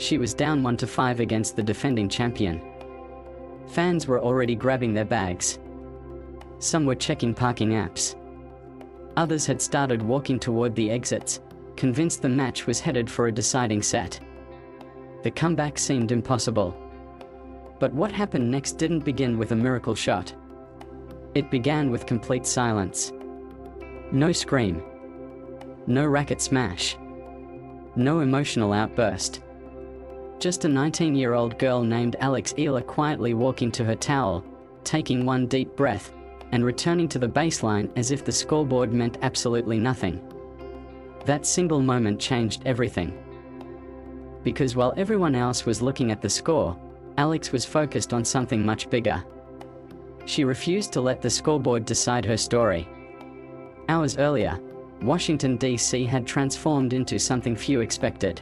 She was down 1-5 against the defending champion. Fans were already grabbing their bags. Some were checking parking apps. Others had started walking toward the exits, convinced the match was headed for a deciding set. The comeback seemed impossible. But what happened next didn't begin with a miracle shot. It began with complete silence. No scream. No racket smash. No emotional outburst. Just a 19-year-old girl named Alex Eala quietly walking to her towel, taking one deep breath, and returning to the baseline as if the scoreboard meant absolutely nothing. That single moment changed everything. Because while everyone else was looking at the score, Alex was focused on something much bigger. She refused to let the scoreboard decide her story. Hours earlier, Washington, D.C. had transformed into something few expected.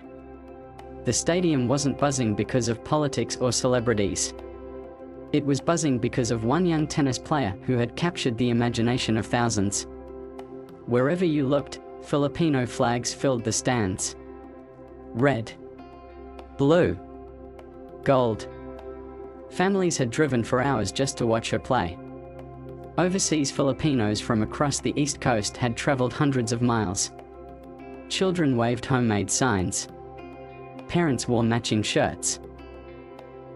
The stadium wasn't buzzing because of politics or celebrities. It was buzzing because of one young tennis player who had captured the imagination of thousands. Wherever you looked, Filipino flags filled the stands. Red, blue, gold. Families had driven for hours just to watch her play. Overseas Filipinos from across the East Coast had traveled hundreds of miles. Children waved homemade signs. Parents wore matching shirts.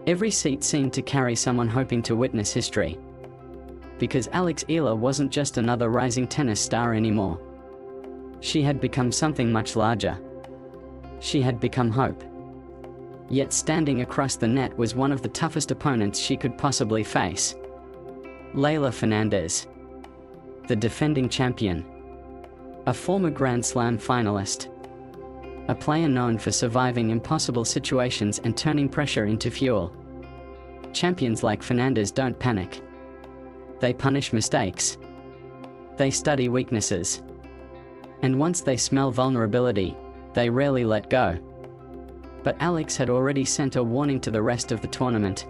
Every seat seemed to carry someone hoping to witness history. Because Alex Eala wasn't just another rising tennis star anymore. She had become something much larger. She had become hope. Yet standing across the net was one of the toughest opponents she could possibly face. Leylah Fernandez, the defending champion, a former Grand Slam finalist, a player known for surviving impossible situations and turning pressure into fuel. Champions like Fernandez don't panic. They punish mistakes. They study weaknesses. And once they smell vulnerability, they rarely let go. But Alex had already sent a warning to the rest of the tournament.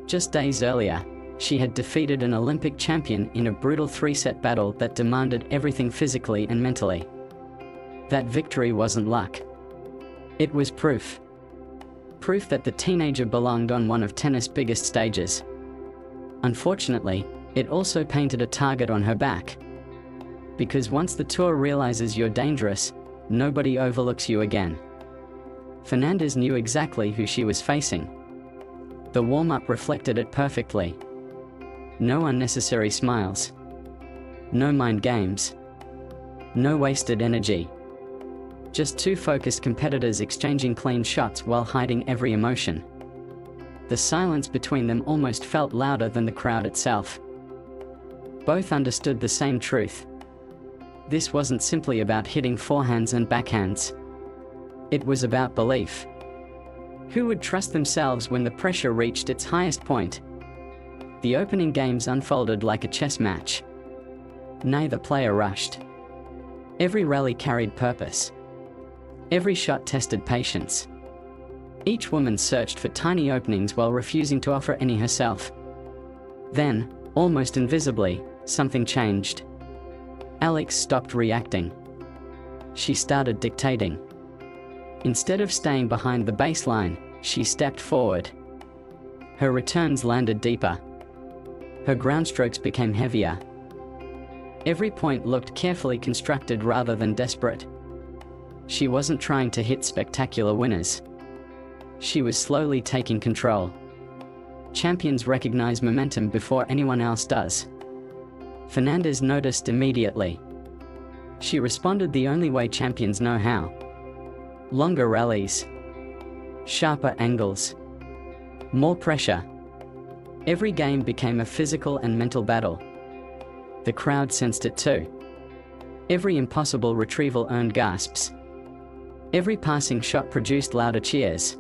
Just days earlier, she had defeated an Olympic champion in a brutal 3-set battle that demanded everything physically and mentally. That victory wasn't luck. It was proof. Proof that the teenager belonged on one of tennis' biggest stages. Unfortunately, it also painted a target on her back. Because once the tour realizes you're dangerous, nobody overlooks you again. Fernandez knew exactly who she was facing. The warm-up reflected it perfectly. No unnecessary smiles. No mind games. No wasted energy. Just two focused competitors exchanging clean shots while hiding every emotion. The silence between them almost felt louder than the crowd itself. Both understood the same truth. This wasn't simply about hitting forehands and backhands. It was about belief. Who would trust themselves when the pressure reached its highest point? The opening games unfolded like a chess match. Neither player rushed. Every rally carried purpose. Every shot tested patience. Each woman searched for tiny openings while refusing to offer any herself. Then, almost invisibly, something changed. Alex stopped reacting. She started dictating. Instead of staying behind the baseline, she stepped forward. Her returns landed deeper. Her ground strokes became heavier. Every point looked carefully constructed rather than desperate. She wasn't trying to hit spectacular winners. She was slowly taking control. Champions recognize momentum before anyone else does. Fernandez noticed immediately. She responded the only way champions know how. Longer rallies. Sharper angles. More pressure. Every game became a physical and mental battle. The crowd sensed it too. Every impossible retrieval earned gasps. Every passing shot produced louder cheers.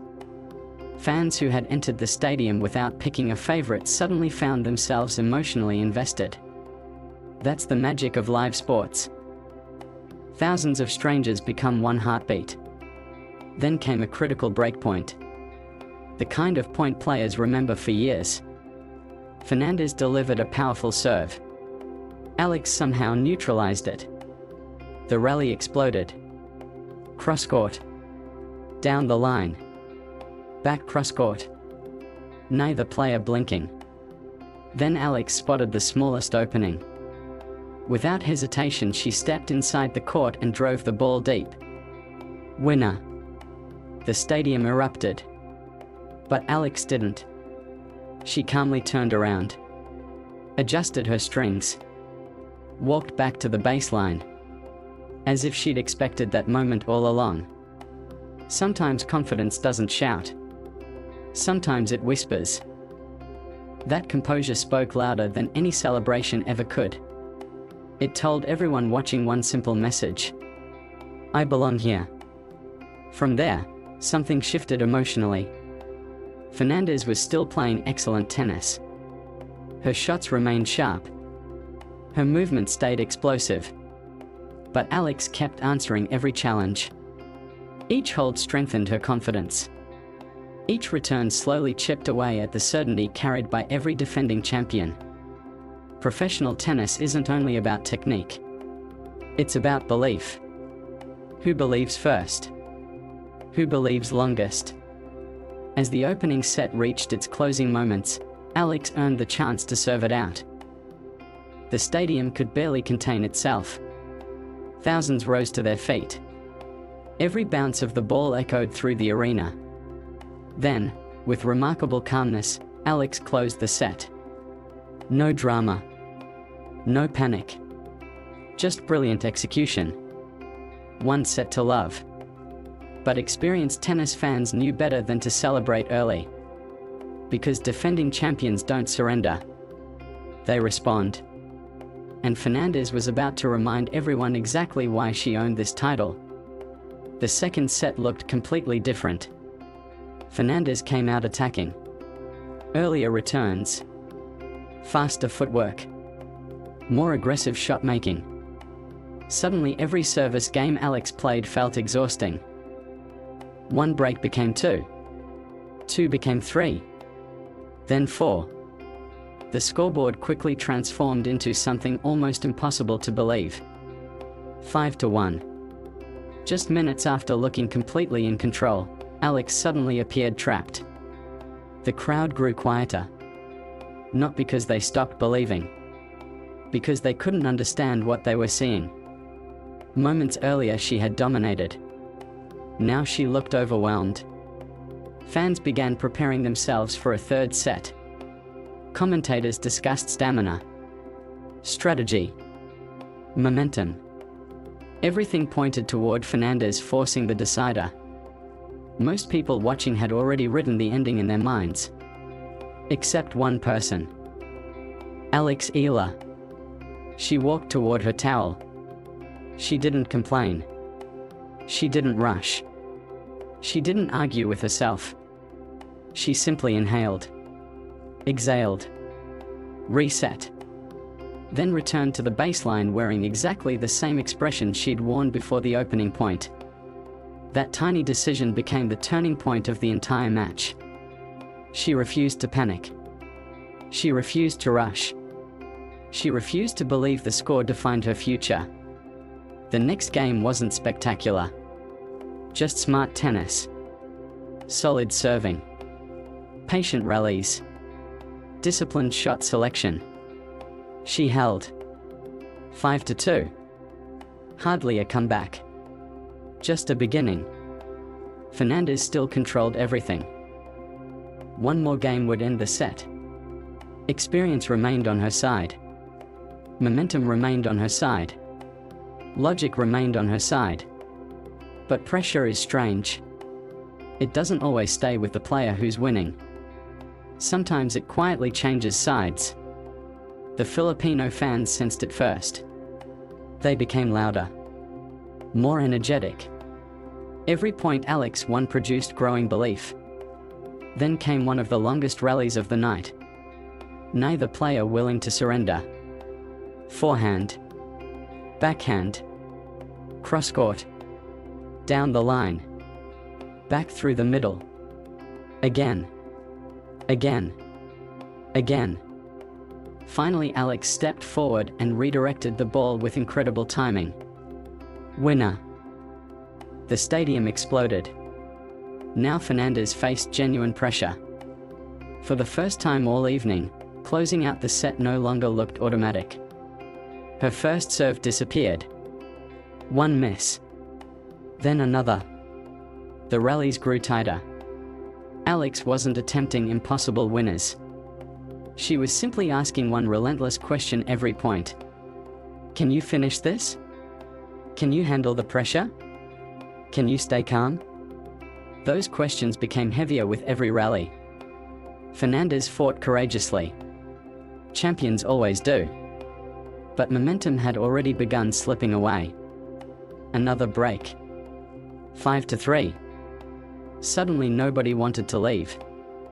Fans who had entered the stadium without picking a favorite suddenly found themselves emotionally invested. That's the magic of live sports. Thousands of strangers become one heartbeat. Then came a critical breakpoint. The kind of point players remember for years. Fernandez delivered a powerful serve. Alex somehow neutralized it. The rally exploded. Cross-court. Down the line. Back cross-court. Neither player blinking. Then Alex spotted the smallest opening. Without hesitation, she stepped inside the court and drove the ball deep. Winner. The stadium erupted. But Alex didn't. She calmly turned around, adjusted her strings, walked back to the baseline, as if she'd expected that moment all along. Sometimes confidence doesn't shout. Sometimes it whispers. That composure spoke louder than any celebration ever could. It told everyone watching one simple message: I belong here. From there, something shifted emotionally. Fernandez was still playing excellent tennis. Her shots remained sharp. Her movement stayed explosive. But Alex kept answering every challenge. Each hold strengthened her confidence. Each return slowly chipped away at the certainty carried by every defending champion. Professional tennis isn't only about technique. It's about belief. Who believes first? Who believes longest? As the opening set reached its closing moments, Alex earned the chance to serve it out. The stadium could barely contain itself. Thousands rose to their feet. Every bounce of the ball echoed through the arena. Then, with remarkable calmness, Alex closed the set. No drama. No panic. Just brilliant execution. One set to love. But experienced tennis fans knew better than to celebrate early. Because defending champions don't surrender. They respond. And Fernandez was about to remind everyone exactly why she owned this title. The second set looked completely different. Fernandez came out attacking. Earlier returns. Faster footwork. More aggressive shot making. Suddenly every service game Alex played felt exhausting. One break became two. Two became three. Then four. The scoreboard quickly transformed into something almost impossible to believe. 5-1. Just minutes after looking completely in control, Alex suddenly appeared trapped. The crowd grew quieter. Not because they stopped believing. Because they couldn't understand what they were seeing. Moments earlier she had dominated. Now she looked overwhelmed. Fans began preparing themselves for a third set. Commentators discussed stamina, strategy, momentum. Everything pointed toward Fernandez forcing the decider. Most people watching had already written the ending in their minds. Except one person. Alex Eala. She walked toward her towel. She didn't complain. She didn't rush. She didn't argue with herself. She simply inhaled. Exhaled. Reset. Then returned to the baseline wearing exactly the same expression she'd worn before the opening point. That tiny decision became the turning point of the entire match. She refused to panic. She refused to rush. She refused to believe the score defined her future. The next game wasn't spectacular. Just smart tennis. Solid serving. Patient rallies. Disciplined shot selection. She held. 5-2. Hardly a comeback. Just a beginning. Fernandez still controlled everything. One more game would end the set. Experience remained on her side. Momentum remained on her side. Logic remained on her side. But pressure is strange. It doesn't always stay with the player who's winning. Sometimes it quietly changes sides. The Filipino fans sensed it first. They became louder. More energetic. Every point Alex won produced growing belief. Then came one of the longest rallies of the night. Neither player willing to surrender. Forehand. Backhand. Cross-court. Down the line. Back through the middle. Again. Again. Again. Finally Alex stepped forward and redirected the ball with incredible timing. Winner. The stadium exploded. Now Fernandez faced genuine pressure. For the first time all evening, closing out the set no longer looked automatic. Her first serve disappeared. One miss. Then another. The rallies grew tighter. Alex wasn't attempting impossible winners. She was simply asking one relentless question every point. Can you finish this? Can you handle the pressure? Can you stay calm? Those questions became heavier with every rally. Fernandez fought courageously. Champions always do. But momentum had already begun slipping away. Another break. 5-3. Suddenly nobody wanted to leave.